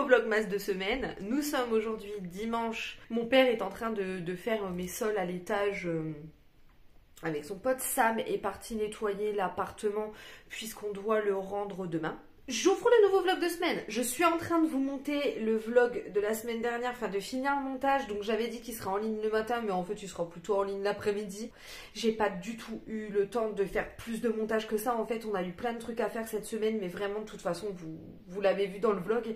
vlogmas de semaine. Nous sommes aujourd'hui dimanche. Mon père est en train de faire mes sols à l'étage avec son pote. Sam est parti nettoyer l'appartement puisqu'on doit le rendre demain. J'ouvre le nouveau vlog de semaine. Je suis en train de vous monter le vlog de la semaine dernière, enfin de finir le montage. Donc j'avais dit qu'il sera en ligne le matin, mais en fait il sera plutôt en ligne l'après-midi. J'ai pas du tout eu le temps de faire plus de montage que ça. En fait, on a eu plein de trucs à faire cette semaine, mais vraiment de toute façon, vous l'avez vu dans le vlog.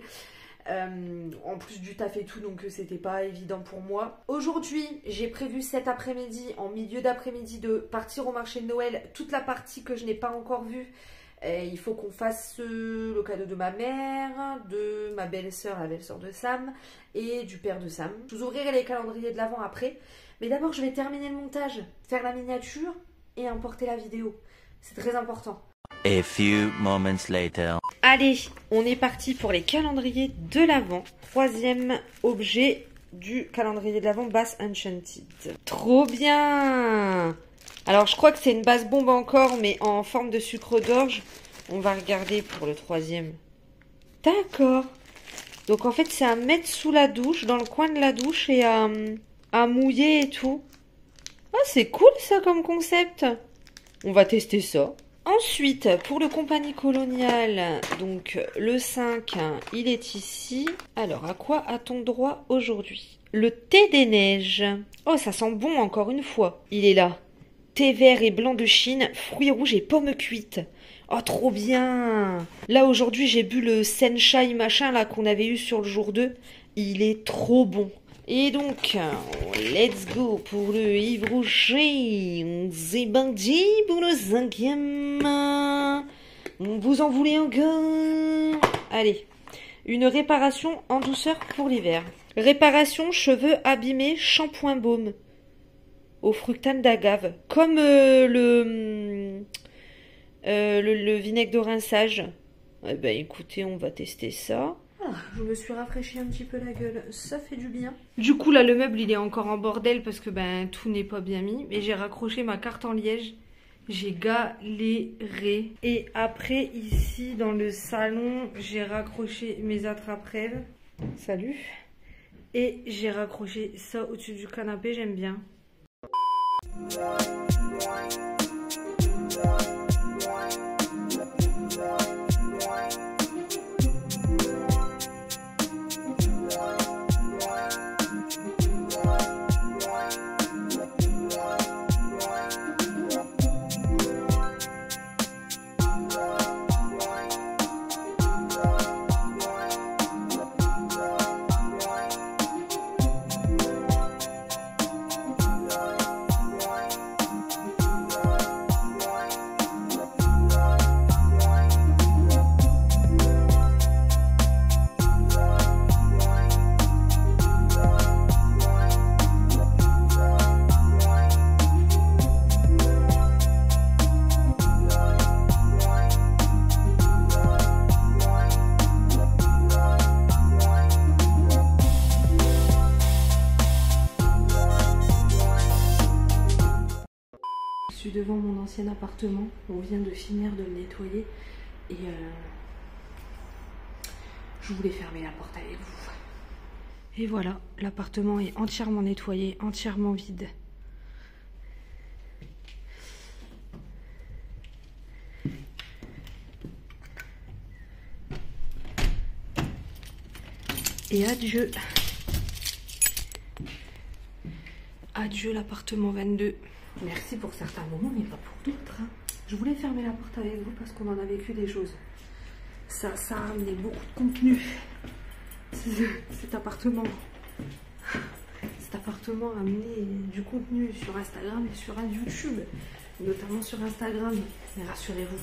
En plus du taf et tout, donc c'était pas évident pour moi. Aujourd'hui, j'ai prévu cet après-midi, en milieu d'après-midi, de partir au marché de Noël. Toute la partie que je n'ai pas encore vue. Il faut qu'on fasse le cadeau de ma mère, de ma belle-sœur, la belle-sœur de Sam, et du père de Sam. Je vous ouvrirai les calendriers de l'Avent après. Mais d'abord, je vais terminer le montage, faire la miniature et importer la vidéo. C'est très important. A few moments later. Allez, on est parti pour les calendriers de l'Avent. Troisième objet du calendrier de l'Avent, Bass Enchanted. Trop bien! Alors, je crois que c'est une basse bombe encore, mais en forme de sucre d'orge. On va regarder pour le troisième. D'accord. Donc, en fait, c'est à mettre sous la douche, dans le coin de la douche, et à mouiller et tout. Ah, c'est cool, ça, comme concept. On va tester ça. Ensuite, pour le Compagnie Coloniale, donc le 5, il est ici. Alors, à quoi a-t-on droit aujourd'hui? Le thé des neiges. Oh, ça sent bon, encore une fois. Il est là. Thé vert et blanc de Chine, fruits rouges et pommes cuites. Oh, trop bien! Là, aujourd'hui, j'ai bu le Senchai machin, là, qu'on avait eu sur le jour 2. Il est trop bon. Et donc, let's go pour le Yves Rocher. C'est bandit pour le 5e. Vous en voulez encore? Allez. Une réparation en douceur pour l'hiver. Réparation cheveux abîmés, shampoing baume. Au fructane d'agave, comme le vinaigre de rinçage. Eh ben écoutez, on va tester ça. Ah, je me suis rafraîchi un petit peu la gueule, ça fait du bien. Du coup là le meuble il est encore en bordel parce que ben tout n'est pas bien mis. Mais j'ai raccroché ma carte en liège, j'ai galéré. Et après ici dans le salon, j'ai raccroché mes attrape-rêves. Salut. Et j'ai raccroché ça au-dessus du canapé, j'aime bien. Je suis devant mon ancien appartement, on vient de finir de le nettoyer et je voulais fermer la porte avec vous. Et voilà, l'appartement est entièrement nettoyé, entièrement vide. Et adieu. Adieu l'appartement 22. Merci pour certains moments, mais pas pour d'autres. Hein. Je voulais fermer la porte avec vous parce qu'on en a vécu des choses. Ça a amené beaucoup de contenu. Cet appartement a amené du contenu sur Instagram et sur YouTube. Notamment sur Instagram. Mais rassurez-vous,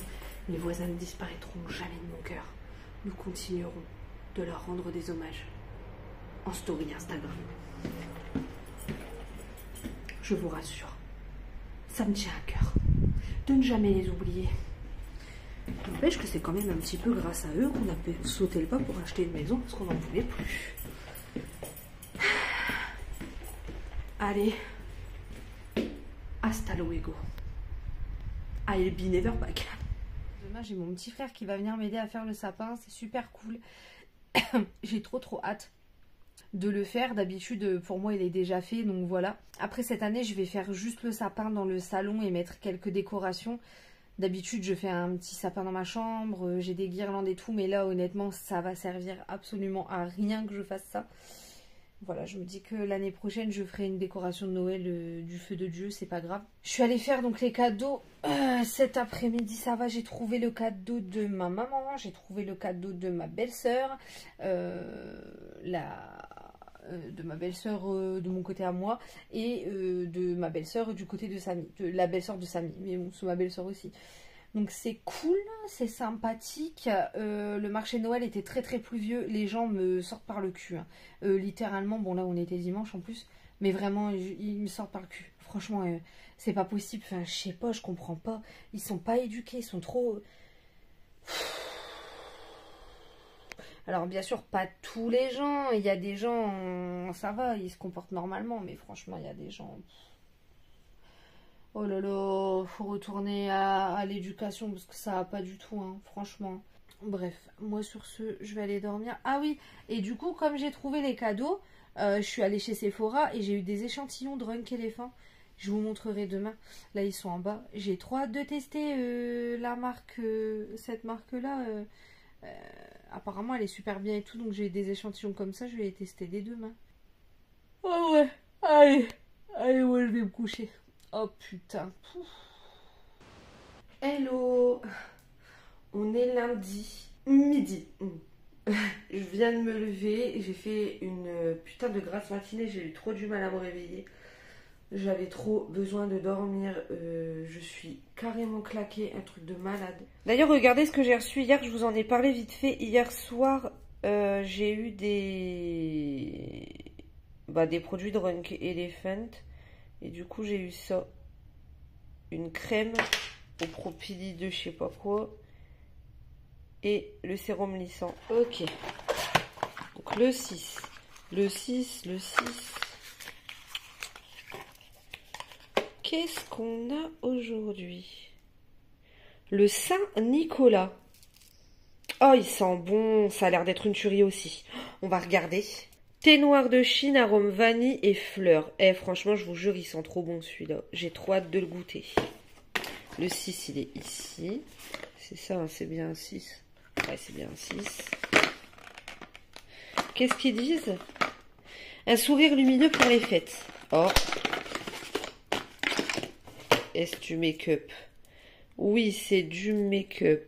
mes voisins ne disparaîtront jamais de mon cœur. Nous continuerons de leur rendre des hommages en story Instagram. Je vous rassure. Ça me tient à cœur de ne jamais les oublier. N'empêche que c'est quand même un petit peu grâce à eux qu'on a sauté le pas pour acheter une maison parce qu'on n'en pouvait plus. Allez, hasta luego. I'll be never back. Demain j'ai mon petit frère qui va venir m'aider à faire le sapin, c'est super cool. J'ai trop hâte de le faire. D'habitude, pour moi, il est déjà fait, donc voilà. Après, cette année, je vais faire juste le sapin dans le salon et mettre quelques décorations. D'habitude, je fais un petit sapin dans ma chambre, j'ai des guirlandes et tout, mais là, honnêtement, ça va servir absolument à rien que je fasse ça. Voilà, je me dis que l'année prochaine, je ferai une décoration de Noël du feu de Dieu, c'est pas grave. Je suis allée faire donc les cadeaux cet après-midi, ça va, j'ai trouvé le cadeau de ma maman, j'ai trouvé le cadeau de ma belle-sœur, de ma belle-sœur de mon côté à moi, et de ma belle-sœur du côté de Samy, de la belle-sœur de Samy, mais bon, c'est ma belle-sœur aussi. Donc c'est cool, c'est sympathique. Le marché de Noël était très pluvieux. Les gens me sortent par le cul. Hein. Littéralement, bon là on était dimanche en plus. Mais vraiment, ils me sortent par le cul. Franchement, c'est pas possible. Enfin, je sais pas, je comprends pas. Ils sont pas éduqués, ils sont trop... Alors bien sûr, pas tous les gens. Il y a des gens, ça va, ils se comportent normalement. Mais franchement, il y a des gens... Oh là là, faut retourner à l'éducation parce que ça va pas du tout, hein, franchement. Bref, moi sur ce, je vais aller dormir. Ah oui, et du coup, comme j'ai trouvé les cadeaux, je suis allée chez Sephora et j'ai eu des échantillons de Drunk Elephant. Je vous montrerai demain. Là, ils sont en bas. J'ai trop hâte de tester la marque, cette marque-là. Apparemment, elle est super bien et tout, donc j'ai des échantillons comme ça. Je vais les tester dès demain. Oh ouais, allez, ouais, je vais me coucher. Oh putain. Pouf. Hello. On est lundi. Midi. Je viens de me lever. J'ai fait une putain de grasse matinée. J'ai eu trop du mal à me réveiller. J'avais trop besoin de dormir. Je suis carrément claquée. Un truc de malade. D'ailleurs, regardez ce que j'ai reçu hier. Je vous en ai parlé vite fait. Hier soir, j'ai eu des produits de Drunk Elephant. Et du coup, j'ai eu ça. Une crème au propyli de je sais pas quoi. Et le sérum lissant. Ok. Donc le 6. Le 6. Qu'est-ce qu'on a aujourd'hui? Le Saint-Nicolas. Oh, il sent bon. Ça a l'air d'être une tuerie aussi. On va regarder. Thé noir de Chine, arôme vanille et fleurs. Eh, franchement, je vous jure, il sent trop bon celui-là. J'ai trop hâte de le goûter. Le 6, il est ici. C'est ça, hein, c'est bien un 6. Ouais, c'est bien un 6. Qu'est-ce qu'ils disent? Un sourire lumineux pour les fêtes. Oh. Est-ce du make-up? Oui, c'est du make-up.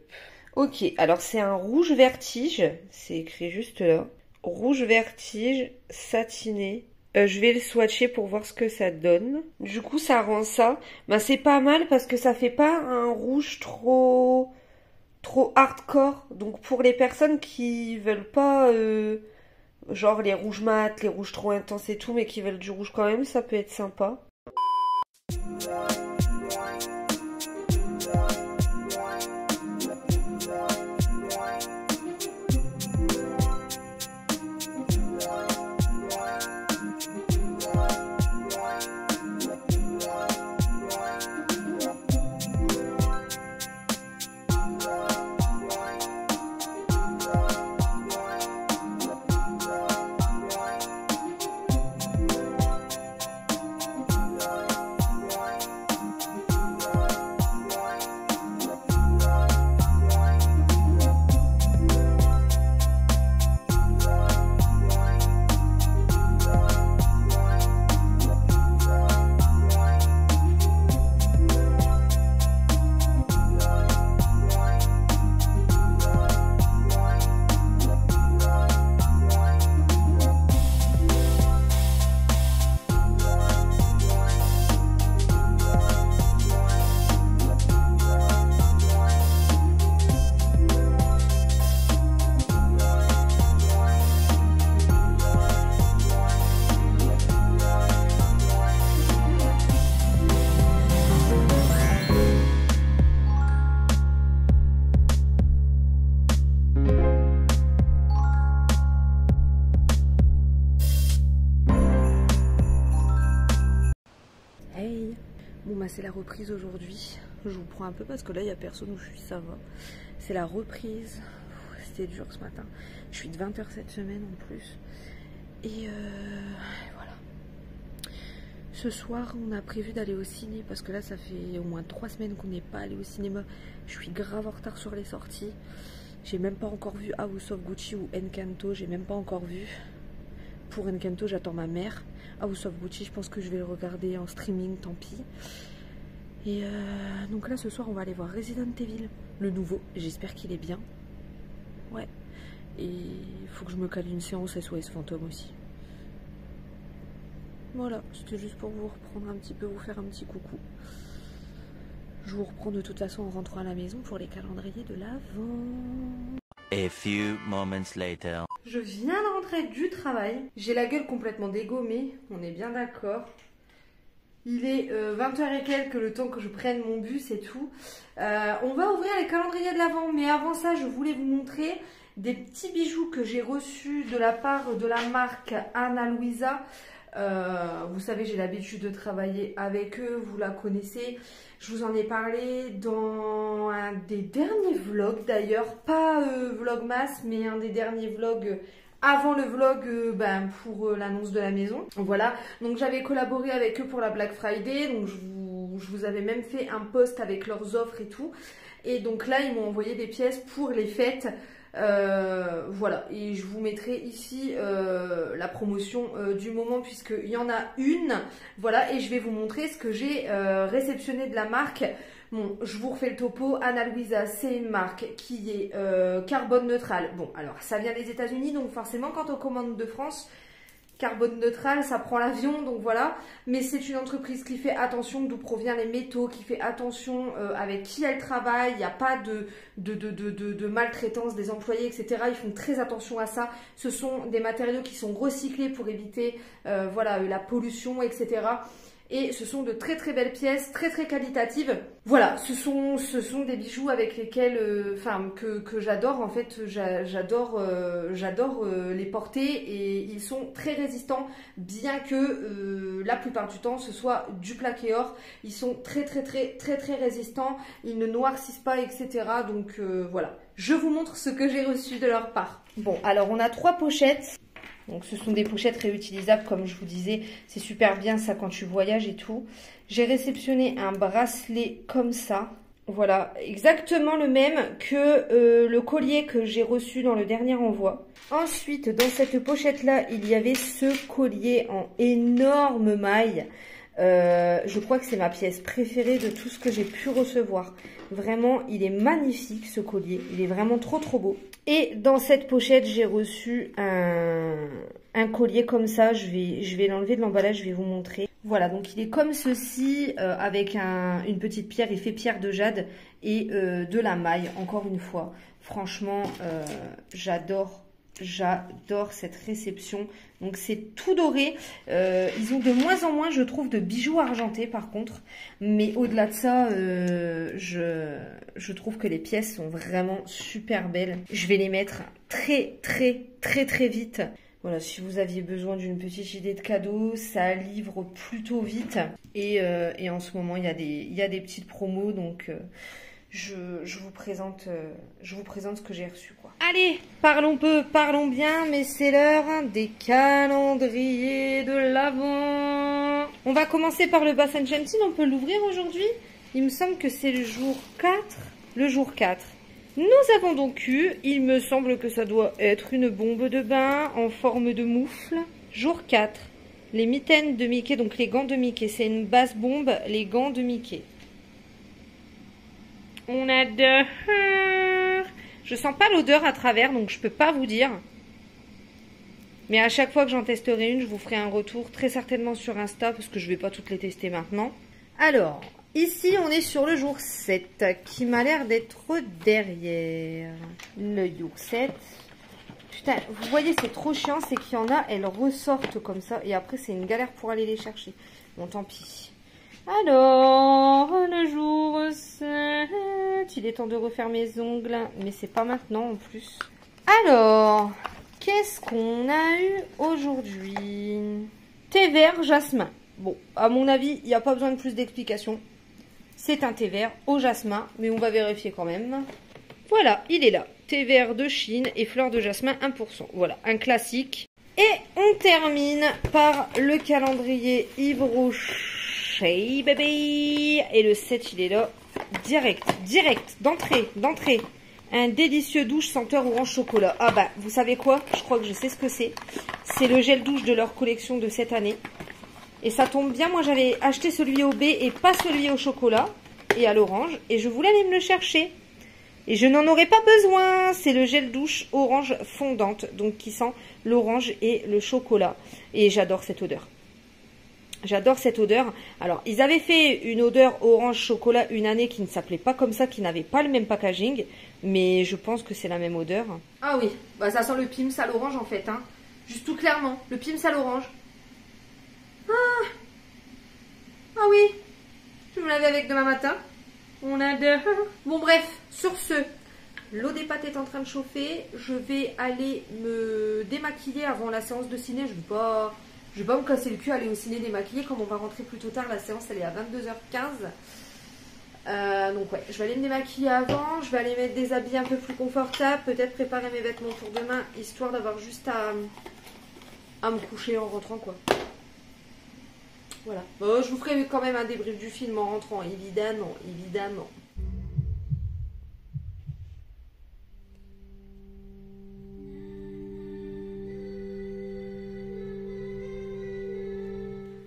Ok, alors c'est un rouge vertige. C'est écrit juste là. Rouge vertige, satiné. Je vais le swatcher pour voir ce que ça donne. Du coup, ça rend ça. Ben, c'est pas mal parce que ça fait pas un rouge trop hardcore. Donc, pour les personnes qui veulent pas, genre les rouges mat, les rouges trop intenses et tout, mais qui veulent du rouge quand même, ça peut être sympa. C'est la reprise aujourd'hui. Je vous prends un peu parce que là il n'y a personne où je suis, ça va. C'est la reprise. c'était dur ce matin. Je suis de 20h cette semaine en plus. Et voilà. Ce soir, on a prévu d'aller au ciné parce que là, ça fait au moins 3 semaines qu'on n'est pas allé au cinéma. Je suis grave en retard sur les sorties. J'ai même pas encore vu House of Gucci ou Encanto. J'ai même pas encore vu. Pour Encanto, j'attends ma mère. House of Gucci, je pense que je vais le regarder en streaming, tant pis. Et donc là, ce soir, on va aller voir Resident Evil, le nouveau. J'espère qu'il est bien. Ouais. Et il faut que je me cale une séance SOS Fantôme aussi. Voilà, c'était juste pour vous reprendre un petit peu, vous faire un petit coucou. Je vous reprends de toute façon en rentrant à la maison pour les calendriers de l'Avent. A few moments later. Je viens de rentrer du travail. J'ai la gueule complètement dégommée, on est bien d'accord. Il est 20h et quelques, le temps que je prenne mon bus et tout. On va ouvrir les calendriers de l'Avent, mais avant ça, je voulais vous montrer des petits bijoux que j'ai reçus de la part de la marque Ana Luisa. Vous savez, j'ai l'habitude de travailler avec eux, vous la connaissez. Je vous en ai parlé dans un des derniers vlogs d'ailleurs, pas Vlogmas, mais un des derniers vlogs avant le vlog pour l'annonce de la maison. Voilà, donc j'avais collaboré avec eux pour la Black Friday, donc je vous avais même fait un post avec leurs offres et tout. Et donc là, ils m'ont envoyé des pièces pour les fêtes. Voilà, et je vous mettrai ici la promotion du moment puisqu'il y en a une. Voilà, et je vais vous montrer ce que j'ai réceptionné de la marque. Bon, je vous refais le topo. Ana Luisa, c'est une marque qui est carbone neutrale. Bon, alors ça vient des États-Unis, donc forcément quand on commande de France, carbone neutral, ça prend l'avion, donc voilà. Mais c'est une entreprise qui fait attention d'où proviennent les métaux, qui fait attention avec qui elle travaille. Il n'y a pas de maltraitance des employés, etc. Ils font très attention à ça. Ce sont des matériaux qui sont recyclés pour éviter voilà, la pollution, etc. Et ce sont de très très belles pièces, très très qualitatives. Voilà, ce sont des bijoux avec lesquels, que j'adore en fait. J'adore les porter et ils sont très résistants, bien que la plupart du temps ce soit du plaqué or. Ils sont très résistants, ils ne noircissent pas, etc. Donc voilà, je vous montre ce que j'ai reçu de leur part. Bon, alors on a 3 pochettes. Donc ce sont des pochettes réutilisables, comme je vous disais, c'est super bien ça quand tu voyages et tout. J'ai réceptionné un bracelet comme ça, voilà, exactement le même que le collier que j'ai reçu dans le dernier envoi. Ensuite, dans cette pochette-là, il y avait ce collier en énorme maille. Je crois que c'est ma pièce préférée de tout ce que j'ai pu recevoir. Vraiment, il est magnifique ce collier. Il est vraiment trop beau. Et dans cette pochette, j'ai reçu un collier comme ça. Je vais l'enlever de l'emballage, je vais vous montrer. Voilà, donc il est comme ceci, avec une petite pierre. Il fait pierre de jade et de la maille, encore une fois. Franchement, j'adore cette réception. Donc c'est tout doré. Ils ont de moins en moins, je trouve, de bijoux argentés par contre. Mais au-delà de ça, je trouve que les pièces sont vraiment super belles. Je vais les mettre très vite. Voilà, si vous aviez besoin d'une petite idée de cadeau, ça livre plutôt vite. Et en ce moment, il y a des petites promos, donc je vous présente ce que j'ai reçu, quoi. Allez, parlons peu, parlons bien, mais c'est l'heure des calendriers de l'Avent. On va commencer par le Bass Enchanted, on peut l'ouvrir aujourd'hui. Il me semble que c'est le jour 4. Le jour 4. Nous avons donc eu, il me semble que ça doit être une bombe de bain en forme de moufle. Jour 4. Les mitaines de Mickey, donc les gants de Mickey. C'est une basse bombe, les gants de Mickey. On adore. Je sens pas l'odeur à travers, donc je peux pas vous dire. Mais à chaque fois que j'en testerai une, je vous ferai un retour très certainement sur Insta, parce que je vais pas toutes les tester maintenant. Alors, ici on est sur le jour 7, qui m'a l'air d'être derrière. Le jour 7. Putain, vous voyez, c'est trop chiant, c'est qu'il y en a, elles ressortent comme ça, et après c'est une galère pour aller les chercher. Bon, tant pis. Alors, le jour 7, il est temps de refaire mes ongles, mais c'est pas maintenant en plus. Alors, qu'est-ce qu'on a eu aujourd'hui? Thé vert jasmin. Bon, à mon avis, il n'y a pas besoin de plus d'explications. C'est un thé vert au jasmin, mais on va vérifier quand même. Voilà, il est là. Thé vert de Chine et fleurs de jasmin 1%. Voilà, un classique. Et on termine par le calendrier Yves Rocher, baby. Et le set, il est là. Direct, d'entrée. Un délicieux douche senteur orange chocolat. Ah bah, vous savez quoi? Je crois que je sais ce que c'est. C'est le gel douche de leur collection de cette année. Et ça tombe bien, moi j'avais acheté celui au B et pas celui au chocolat et à l'orange. Et je voulais aller me le chercher. Et je n'en aurais pas besoin. C'est le gel douche orange fondante. Donc qui sent l'orange et le chocolat. Et j'adore cette odeur. J'adore cette odeur. Alors, ils avaient fait une odeur orange chocolat une année qui ne s'appelait pas comme ça, qui n'avait pas le même packaging. Mais je pense que c'est la même odeur. Ah oui, bah, ça sent le Pims à l'orange en fait. Hein. Juste tout clairement, le Pims à l'orange. Ah oui, je me l'avais avec demain matin. On adore. Bon bref, sur ce, l'eau des pâtes est en train de chauffer. Je vais aller me démaquiller avant la séance de ciné. Je vais pas me casser le cul à aller au ciné démaquiller comme on va rentrer plus tôt tard. La séance elle est à 22h15. Donc ouais, je vais aller me démaquiller avant. Je vais aller mettre des habits un peu plus confortables. Peut-être préparer mes vêtements pour demain. Histoire d'avoir juste à me coucher en rentrant quoi. Voilà. Bon, je vous ferai quand même un débrief du film en rentrant. Évidemment.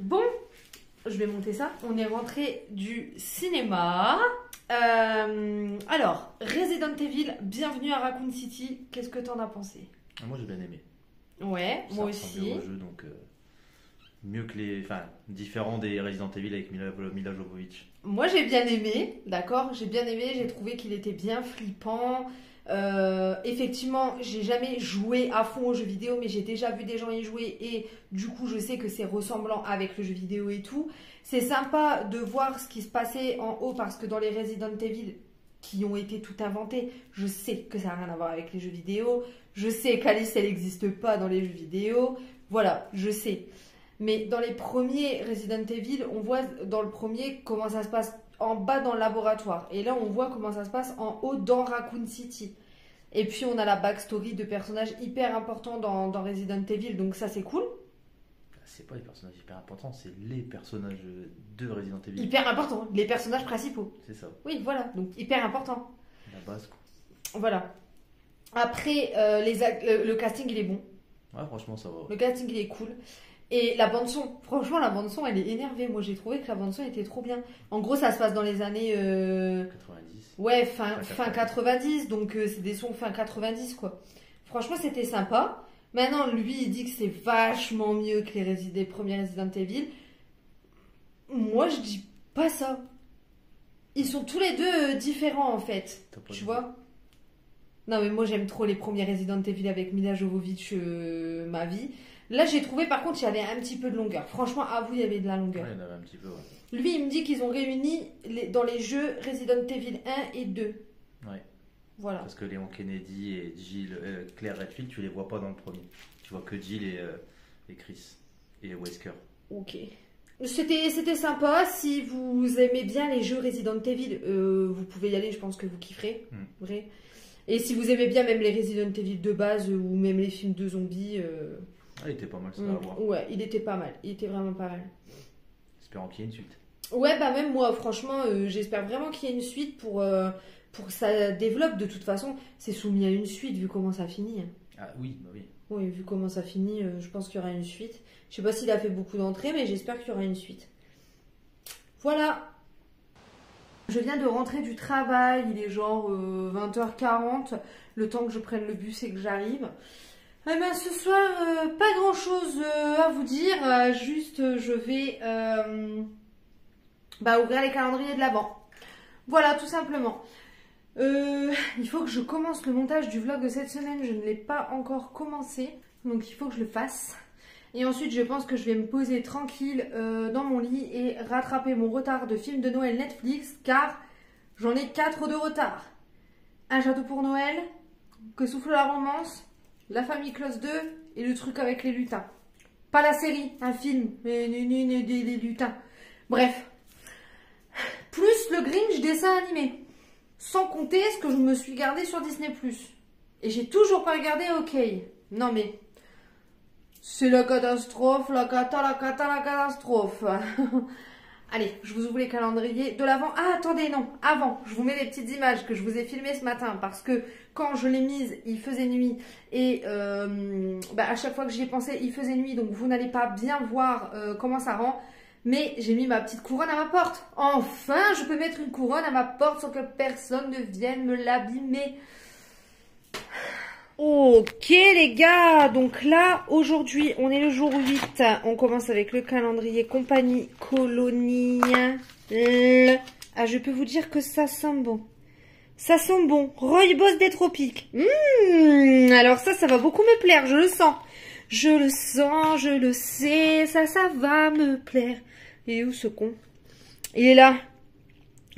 Bon, je vais monter ça. On est rentré du cinéma. Alors, Resident Evil, bienvenue à Raccoon City. Qu'est-ce que t'en as pensé? Moi j'ai bien aimé. Ouais, Ça moi ressemble aussi. au jeu, donc mieux que les. Enfin, différent des Resident Evil avec Mila Jovovich. Moi j'ai bien aimé, d'accord? J'ai bien aimé, j'ai trouvé qu'il était bien flippant. Effectivement, j'ai jamais joué à fond aux jeux vidéo, mais j'ai déjà vu des gens y jouer et du coup je sais que c'est ressemblant avec le jeu vidéo et tout. C'est sympa de voir ce qui se passait en haut parce que dans les Resident Evil qui ont été tout inventés, je sais que ça n'a rien à voir avec les jeux vidéo. Je sais qu'Alice elle n'existe pas dans les jeux vidéo. Voilà, je sais. Mais dans les premiers Resident Evil, on voit dans le premier comment ça se passe en bas dans le laboratoire. Et là, on voit comment ça se passe en haut dans Raccoon City. Et puis, on a la backstory de personnages hyper importants dans Resident Evil. Donc ça, c'est cool. C'est pas les personnages hyper importants, c'est les personnages de Resident Evil. Hyper important. Les personnages principaux. C'est ça, Oui, voilà. Donc hyper important. la base quoi. Voilà. Après, le casting, il est bon. Ouais, franchement ça va. Le casting, il est cool. Et la bande-son, franchement, la bande-son, elle est énervée. Moi, j'ai trouvé que la bande-son était trop bien. En gros, ça se passe dans les années... 90. Ouais, fin 90. Donc, c'est des sons fin 90, quoi. Franchement, c'était sympa. Maintenant, lui, il dit que c'est vachement mieux que les premiers Resident Evil. Moi, je dis pas ça. Ils sont tous les deux différents, en fait. Tu vois? Non, mais moi, j'aime trop les premiers Resident Evil avec Mila Jovovich, ma vie. Là, j'ai trouvé, par contre, il y avait un petit peu de longueur. Franchement, avoue, il y avait de la longueur. Ouais, il y en avait un petit peu, ouais. Lui, il me dit qu'ils ont réuni dans les jeux Resident Evil 1 et 2. Ouais. Voilà. Parce que Léon Kennedy et Jill, Claire Redfield, tu les vois pas dans le premier. Tu vois que Jill et Chris et Wesker. Ok. C'était sympa. Si vous aimez bien les jeux Resident Evil, vous pouvez y aller, je pense que vous kifferez. Vrai. Et si vous aimez bien même les Resident Evil de base ou même les films de zombies... Ah, il était pas mal ça à voir. Ouais, il était pas mal. Il était vraiment pas mal. Espérons qu'il y ait une suite. Ouais, bah même moi, franchement, j'espère vraiment qu'il y ait une suite pour que ça développe. De toute façon, c'est soumis à une suite vu comment ça finit. Ah oui, bah oui. Oui, vu comment ça finit, je pense qu'il y aura une suite. Je sais pas s'il a fait beaucoup d'entrées, mais j'espère qu'il y aura une suite. Voilà. Je viens de rentrer du travail, il est genre 20h40, le temps que je prenne le bus et que j'arrive. Eh ben, ce soir, pas grand chose à vous dire, juste je vais ouvrir les calendriers de l'Avent. Voilà, tout simplement. Il faut que je commence le montage du vlog de cette semaine, je ne l'ai pas encore commencé, donc il faut que je le fasse. Et ensuite, je pense que je vais me poser tranquille dans mon lit et rattraper mon retard de film de Noël Netflix, car j'en ai 4 de retard. Un château pour Noël, Que souffle la romance, La famille Close 2 et le truc avec les lutins. Pas la série, un film, mais des lutins. Bref. Plus le Grinch dessin animé. Sans compter ce que je me suis gardé sur Disney+. Et j'ai toujours pas regardé OK. Non mais... c'est la catastrophe, la catastrophe. Allez, je vous ouvre les calendriers de l'Avent. Ah, attendez, non, avant, je vous mets les petites images que je vous ai filmées ce matin parce que quand je l'ai mise, il faisait nuit et à chaque fois que j'y ai pensé, il faisait nuit, donc vous n'allez pas bien voir comment ça rend. Mais j'ai mis ma petite couronne à ma porte. Enfin, je peux mettre une couronne à ma porte sans que personne ne vienne me l'abîmer. Ok les gars, donc là aujourd'hui on est le jour 8, on commence avec le calendrier compagnie coloniale. Ah, je peux vous dire que ça sent bon. Ça sent bon. Rooibos des tropiques. Alors ça va beaucoup me plaire, je le sens. Je le sens, je le sais, ça va me plaire. Et où ce con? Il est là.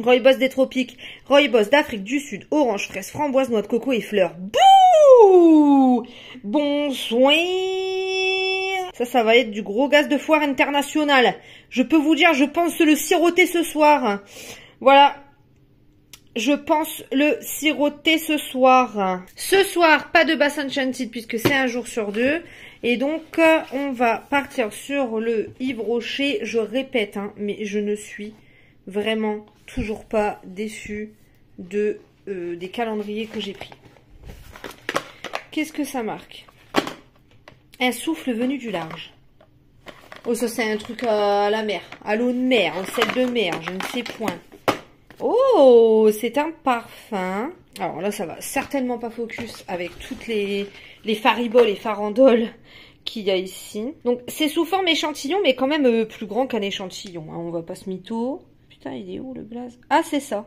Rooibos des tropiques, rooibos d'Afrique du Sud, orange, fraise, framboise, noix de coco et fleurs. Bouh! Bonsoir! Ça va être du gros gaz de foire international. Je peux vous dire, je pense le siroter ce soir. Voilà. Je pense le siroter ce soir. Ce soir, pas de Bass Enchanted puisque c'est un jour sur 2. Et donc, on va partir sur le Yves Rocher. Je répète, hein, mais je ne suis vraiment toujours pas déçue de, des calendriers que j'ai pris. Qu'est-ce que ça marque? Un souffle venu du large. Oh, ça c'est un truc à la mer, à l'eau de mer, au sel de mer, je ne sais point. Oh, c'est un parfum. Alors là, ça va certainement pas focus avec toutes les fariboles et farandoles qu'il y a ici. Donc, c'est sous forme échantillon, mais quand même plus grand qu'un échantillon. Hein. On va pas se mytho. Putain, il est où le blaze? Ah, c'est ça.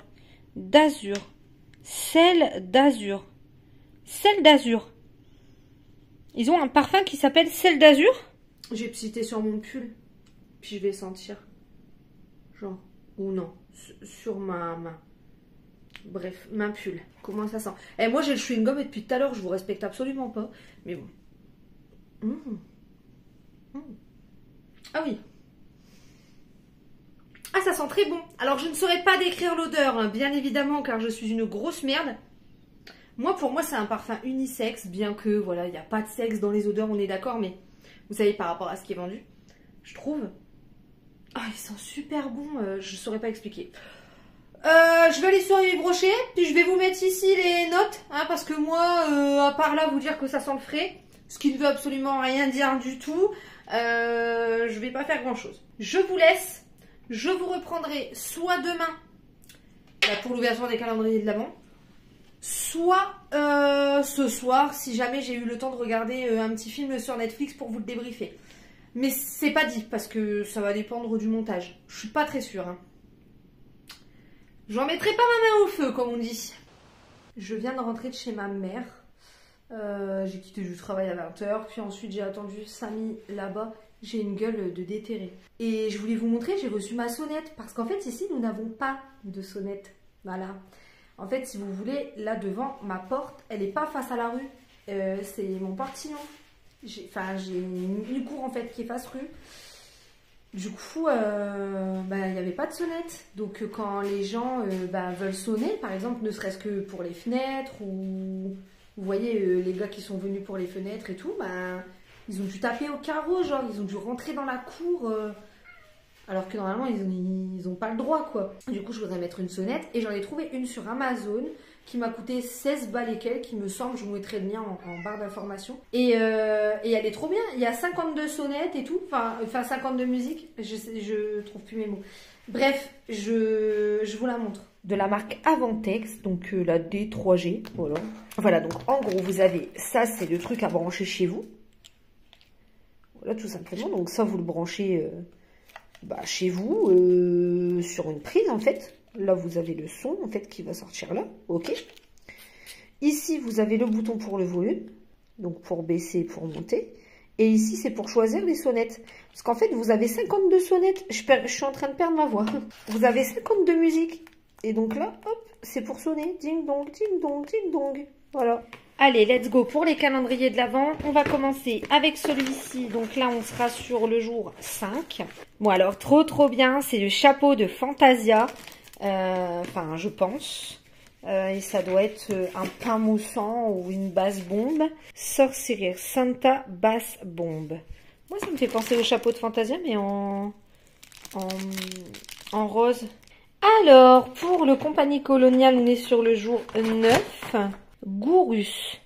D'azur. Sel d'azur. Sel d'azur. Ils ont un parfum qui s'appelle sel d'azur. J'ai cité sur mon pull. Puis je vais sentir. Genre. Ou non. Sur ma main. Bref, ma pull. Comment ça sent? Eh, moi, j'ai le chewing-gum et depuis tout à l'heure, je vous respecte absolument pas. Mais bon. Ah oui. Ah, ça sent très bon. Alors, je ne saurais pas décrire l'odeur, hein, bien évidemment, car je suis une grosse merde. Moi, pour moi, c'est un parfum unisexe, bien que, voilà, il n'y a pas de sexe dans les odeurs, on est d'accord, mais vous savez, par rapport à ce qui est vendu, je trouve. Ah, il sent super bon, je ne saurais pas expliquer. Je vais aller sur Yves Rocher, puis je vais vous mettre ici les notes, hein, parce que moi, à part là, vous dire que ça sent le frais, ce qui ne veut absolument rien dire du tout, je vais pas faire grand-chose. Je vous laisse. Je vous reprendrai soit demain pour l'ouverture des calendriers de l'Avent, soit ce soir si jamais j'ai eu le temps de regarder un petit film sur Netflix pour vous le débriefer. Mais c'est pas dit parce que ça va dépendre du montage. Je suis pas très sûre. Hein. J'en mettrai pas ma main au feu comme on dit. Je viens de rentrer de chez ma mère. J'ai quitté du travail à 20 h, puis ensuite j'ai attendu Samy là-bas. J'ai une gueule de déterré. Et je voulais vous montrer, j'ai reçu ma sonnette. Parce qu'en fait, ici, nous n'avons pas de sonnette. Voilà. En fait, si vous voulez, là devant, ma porte, elle n'est pas face à la rue. C'est mon portillon. J'ai une cour, en fait, qui est face rue. Du coup, il n'y avait pas de sonnette. Donc, quand les gens veulent sonner, par exemple, ne serait-ce que pour les fenêtres, ou... Vous voyez, les gars qui sont venus pour les fenêtres et tout, ils ont dû taper au carreau, genre, ils ont dû rentrer dans la cour, alors que normalement, ils ont pas le droit, quoi. Du coup, je voudrais mettre une sonnette, et j'en ai trouvé une sur Amazon, qui m'a coûté 16 balles et quelques, qui me semble, je vous mettrai le lien en barre d'informations. Et elle est trop bien, il y a 52 sonnettes et tout, enfin 52 musiques, je trouve plus mes mots. Bref, je vous la montre. De la marque Avantex, donc la D3G, voilà. Voilà, donc en gros, vous avez, ça c'est le truc à brancher chez vous. Voilà, tout simplement. Donc ça, vous le branchez chez vous, sur une prise, en fait. Là, vous avez le son, en fait, qui va sortir là. OK. Ici, vous avez le bouton pour le volume. Donc, pour baisser, pour monter. Et ici, c'est pour choisir les sonnettes. Parce qu'en fait, vous avez 52 sonnettes. Je suis en train de perdre ma voix. Vous avez 52 musiques. Et donc là, hop, c'est pour sonner. Ding dong, ding dong, ding dong. Voilà. Allez, let's go pour les calendriers de l'Avent. On va commencer avec celui-ci. Donc là, on sera sur le jour 5. Bon, alors, trop bien. C'est le chapeau de Fantasia. Enfin, je pense. Et ça doit être un pain moussant ou une basse bombe. Sorcerer Santa basse bombe. Moi, ça me fait penser au chapeau de Fantasia, mais en rose. Alors, pour le Compagnie Coloniale, on est sur le jour 9. Gourus.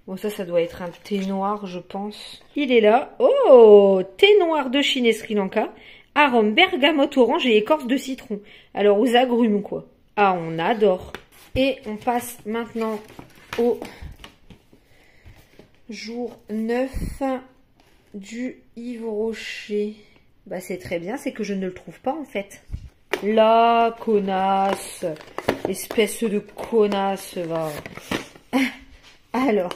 Bon, ça doit être un thé noir, je pense. Il est là. Oh, thé noir de Chine et Sri Lanka. Arôme bergamote orange et écorce de citron. Alors, aux agrumes, quoi. Ah, on adore. Et on passe maintenant au jour 9 du Yves Rocher. Bah, c'est très bien, c'est que je ne le trouve pas, en fait. La connasse. Espèce de connasse, va. Alors,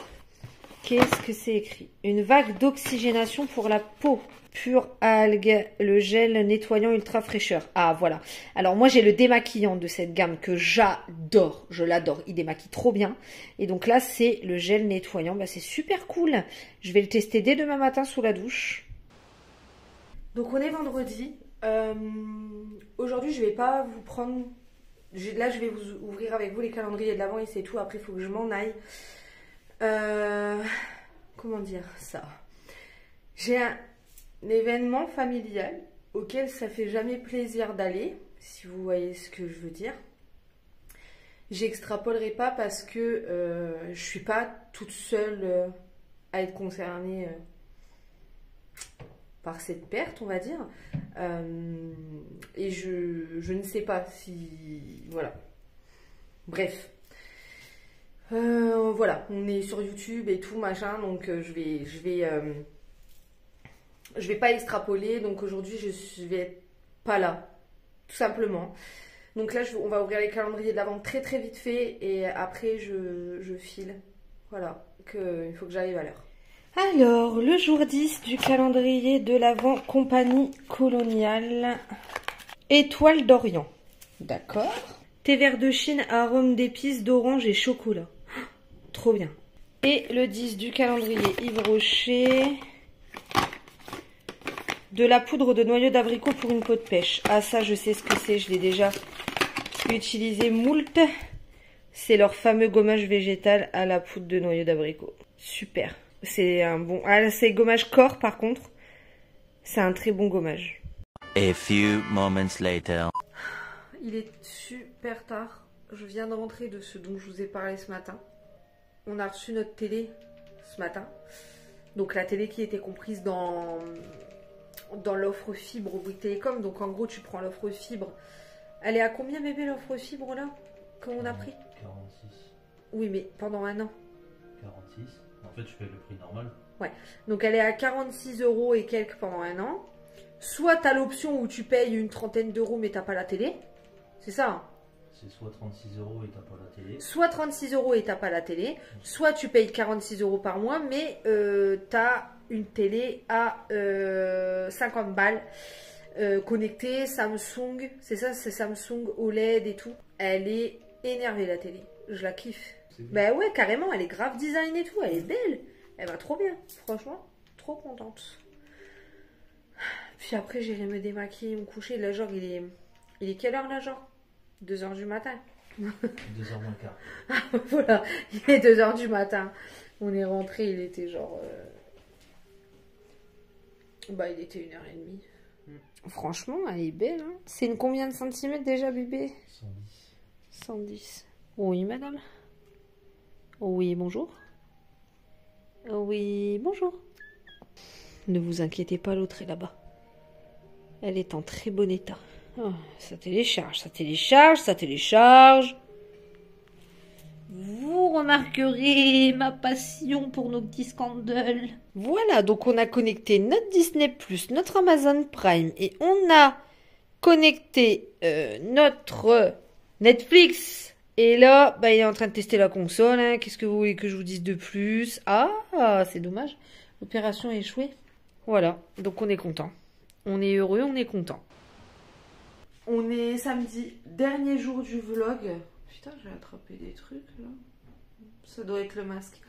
qu'est-ce que c'est écrit? Une vague d'oxygénation pour la peau. Pure algue, le gel nettoyant ultra fraîcheur. Ah, voilà. Alors, moi, j'ai le démaquillant de cette gamme que j'adore. Je l'adore. Il démaquille trop bien. Et donc là, c'est le gel nettoyant. Bah, c'est super cool. Je vais le tester dès demain matin sous la douche. Donc, on est vendredi. Aujourd'hui, je vais pas vous prendre... Là, je vais vous ouvrir avec vous les calendriers de l'Avent et c'est tout. Après, il faut que je m'en aille. Comment dire ça? J'ai un événement familial auquel ça fait jamais plaisir d'aller, si vous voyez ce que je veux dire. J'extrapolerai pas parce que je suis pas toute seule à être concernée par cette perte, on va dire. Et je ne sais pas si... Voilà. Bref. Voilà, on est sur YouTube et tout, machin, donc je vais pas extrapoler, donc aujourd'hui je vais être pas là, tout simplement. Donc là, on va ouvrir les calendriers de l'Avent très très vite fait et après je file. Voilà, il faut que j'arrive à l'heure. Alors, le jour 10 du calendrier de l'Avent Compagnie Coloniale. Étoile d'Orient. D'accord. Thé vert de Chine, arôme d'épices, d'orange et chocolat. Trop bien. Et le 10 du calendrier Yves Rocher. De la poudre de noyau d'abricot pour une peau de pêche. Ah, ça, je sais ce que c'est. Je l'ai déjà utilisé moult. C'est leur fameux gommage végétal à la poudre de noyau d'abricot. Super. C'est un bon... Ah, c'est gommage corps, par contre. C'est un très bon gommage. A few moments later. Il est super tard. Je viens de rentrer de ce dont je vous ai parlé ce matin. On a reçu notre télé ce matin. Donc la télé qui était comprise dans l'offre fibre au Bouygues Télécom. Donc en gros, tu prends l'offre fibre. Elle est à combien, bébé, l'offre fibre là? Comment on a pris? 46. Oui, mais pendant un an. 46. En fait, je paye le prix normal. Ouais. Donc elle est à 46 € et quelques pendant un an. Soit tu as l'option où tu payes une trentaine d'euros mais t'as pas la télé. C'est ça, hein? C'est soit 36 € et t'as pas la télé. Soit 36 € et t'as pas la télé. Soit tu payes 46 € par mois mais t'as une télé à 50 balles. Connectée, Samsung. C'est ça, c'est Samsung OLED et tout. Elle est énervée la télé. Je la kiffe. Bah ouais, carrément, elle est grave design et tout. Elle est belle. Elle va trop bien. Franchement, trop contente. Puis après, j'irai me démaquiller, me coucher. Là, genre, il est quelle heure là, genre? 2 h du matin. 2h moins quart. Voilà, il est 2 h du matin. On est rentré, il était genre... Bah, il était 1h30. Franchement, elle est belle, hein. C'est une combien de centimètres déjà, bébé? 110. 110. Oui, madame. Oui, bonjour. Oui, bonjour. Ne vous inquiétez pas, l'autre est là-bas. Elle est en très bon état. Oh, ça télécharge, ça télécharge, ça télécharge. Vous remarquerez ma passion pour nos petits scandales. Voilà, donc on a connecté notre Disney+, notre Amazon Prime et on a connecté notre Netflix. Et là, bah, il est en train de tester la console. Hein. Qu'est-ce que vous voulez que je vous dise de plus? Ah, c'est dommage. L'opération a échoué. Voilà, donc on est content. On est heureux, on est content. On est samedi, dernier jour du vlog. Putain, j'ai attrapé des trucs là. Ça doit être le masque.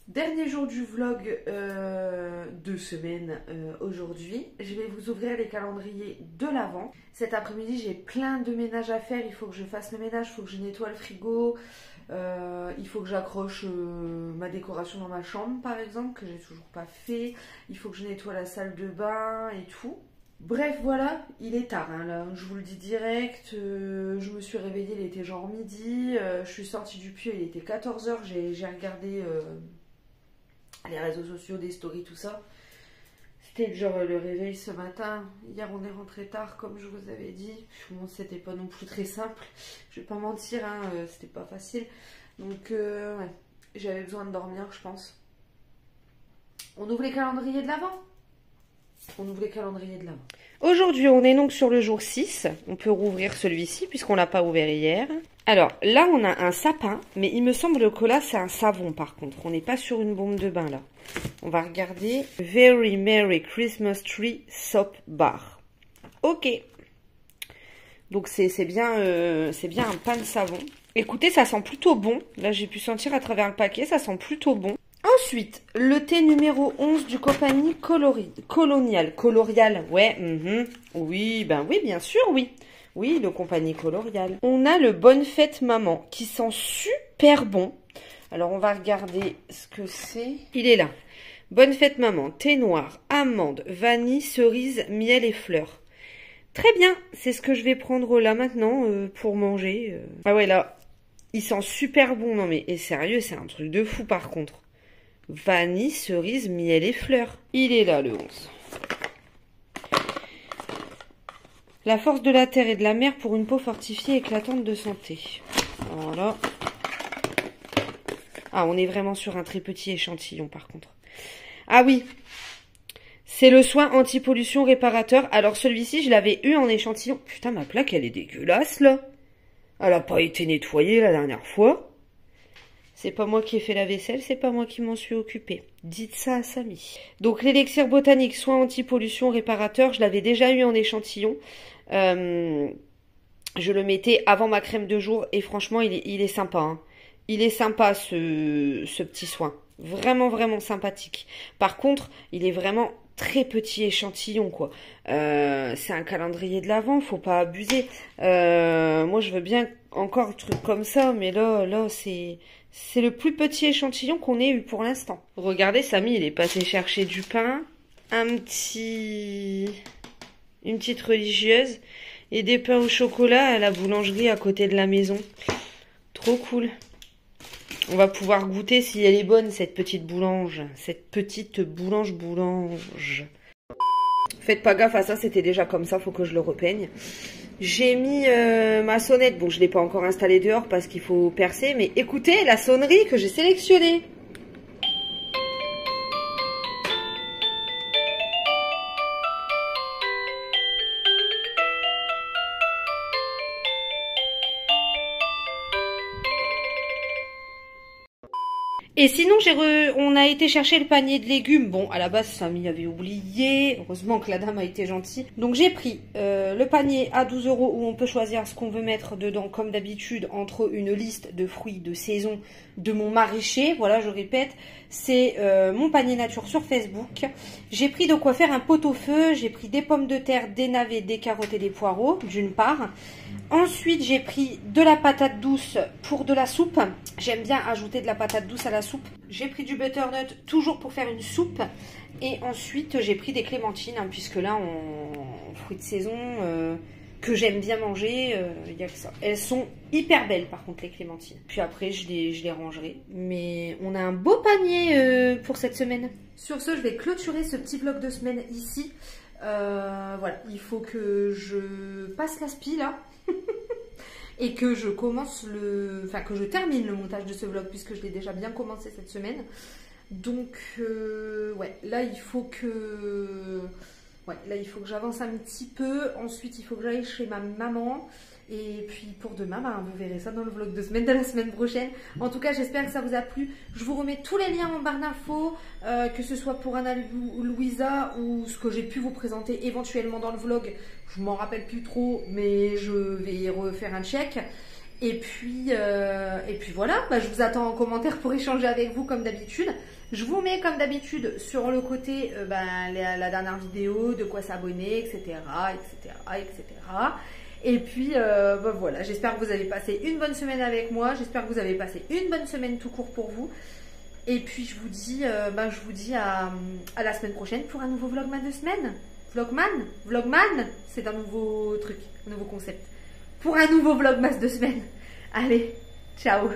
Dernier jour du vlog de semaine aujourd'hui. Je vais vous ouvrir les calendriers de l'Avent. Cet après-midi, j'ai plein de ménage à faire. Il faut que je fasse le ménage, il faut que je nettoie le frigo. Il faut que j'accroche ma décoration dans ma chambre, par exemple, que j'ai toujours pas fait. Il faut que je nettoie la salle de bain et tout. Bref, voilà, il est tard, hein, là, je vous le dis direct, je me suis réveillée, il était genre midi, je suis sortie du puits, il était 14 h, j'ai regardé les réseaux sociaux, des stories, tout ça. C'était genre le réveil ce matin, hier on est rentré tard comme je vous avais dit, bon, c'était pas non plus très simple, je vais pas mentir, hein, c'était pas facile, donc ouais, j'avais besoin de dormir je pense. On ouvre les calendriers de l'Avent. On ouvre les calendriers de l'Avent. Aujourd'hui, on est donc sur le jour 6. On peut rouvrir celui-ci puisqu'on l'a pas ouvert hier. Alors, là, on a un sapin, mais il me semble que là, c'est un savon par contre. On n'est pas sur une bombe de bain là. On va regarder. Very Merry Christmas Tree Soap Bar. Ok. Donc, c'est bien un pain de savon. Écoutez, ça sent plutôt bon. Là, j'ai pu sentir à travers le paquet, ça sent plutôt bon. Ensuite, le thé numéro 11 du compagnie Colonial. Colorial, ouais, oui, ben oui, bien sûr, oui. Oui, le compagnie Colorial. On a le Bonne Fête Maman qui sent super bon. Alors, on va regarder ce que c'est. Il est là. Bonne Fête Maman, thé noir, amande, vanille, cerise, miel et fleurs. Très bien, c'est ce que je vais prendre là maintenant pour manger. Ah ouais, là, il sent super bon. Non mais, et sérieux, c'est un truc de fou par contre. Vanille, cerise, miel et fleurs. Il est là, le 11. La force de la terre et de la mer pour une peau fortifiée éclatante de santé. Voilà. Ah, on est vraiment sur un très petit échantillon, par contre. Ah oui. C'est le soin anti-pollution réparateur. Alors, celui-ci, je l'avais eu en échantillon. Putain, ma plaque, elle est dégueulasse, là. Elle a pas été nettoyée la dernière fois. C'est pas moi qui ai fait la vaisselle, c'est pas moi qui m'en suis occupée. Dites ça à Samy. Donc l'élixir botanique, soin anti-pollution réparateur, je l'avais déjà eu en échantillon. Je le mettais avant ma crème de jour et franchement, il est sympa. Hein. Il est sympa ce petit soin. Vraiment, vraiment sympathique. Par contre, il est vraiment très petit échantillon, quoi. C'est un calendrier de l'Avent, faut pas abuser. Moi, je veux bien encore un truc comme ça, mais là, c'est le plus petit échantillon qu'on ait eu pour l'instant. Regardez, Samy, il est passé chercher du pain, une petite religieuse et des pains au chocolat à la boulangerie à côté de la maison. Trop cool. On va pouvoir goûter si elle est bonne, cette petite boulange. Cette petite boulange. Faites pas gaffe à ça, c'était déjà comme ça, faut que je le repeigne. J'ai mis ma sonnette, bon je l'ai pas encore installée dehors parce qu'il faut percer, mais écoutez la sonnerie que j'ai sélectionnée. Et sinon, on a été chercher le panier de légumes. Bon, à la base, Samy avait oublié. Heureusement que la dame a été gentille. Donc, j'ai pris le panier à 12 € où on peut choisir ce qu'on veut mettre dedans, comme d'habitude, entre une liste de fruits de saison de mon maraîcher. Voilà, je répète, c'est mon panier nature sur Facebook. J'ai pris de quoi faire un pot-au-feu. J'ai pris des pommes de terre, des navets, des carottes et des poireaux, d'une part. Ensuite, j'ai pris de la patate douce pour de la soupe. J'aime bien ajouter de la patate douce à la soupe. J'ai pris du butternut, toujours pour faire une soupe. Et ensuite, j'ai pris des clémentines, hein, puisque là, en fruits de saison, que j'aime bien manger, il y a que ça. Elles sont hyper belles, par contre, les clémentines. Puis après, je les rangerai. Mais on a un beau panier pour cette semaine. Sur ce, je vais clôturer ce petit vlog de semaine ici. Voilà, il faut que je passe l'aspi là. Et que je commence que je termine le montage de ce vlog puisque je l'ai déjà bien commencé cette semaine. Donc ouais, là il faut que j'avance un petit peu. Ensuite il faut que j'aille chez ma maman. Et puis pour demain, vous verrez ça dans le vlog de semaine de la semaine prochaine. En tout cas, j'espère que ça vous a plu. Je vous remets tous les liens en barre d'infos, que ce soit pour Anna Louisa ou ce que j'ai pu vous présenter éventuellement dans le vlog. Je m'en rappelle plus trop, mais je vais refaire un check. Et puis voilà, bah, je vous attends en commentaire pour échanger avec vous comme d'habitude. Je vous mets comme d'habitude sur le côté la dernière vidéo, de quoi s'abonner, etc. Et puis bah, voilà, j'espère que vous avez passé une bonne semaine avec moi. J'espère que vous avez passé une bonne semaine tout court pour vous. Et puis je vous dis à la semaine prochaine pour un nouveau vlogman de semaine. Vlogman, c'est un nouveau truc, un nouveau concept. Pour un nouveau vlogmas de semaine. Allez, ciao.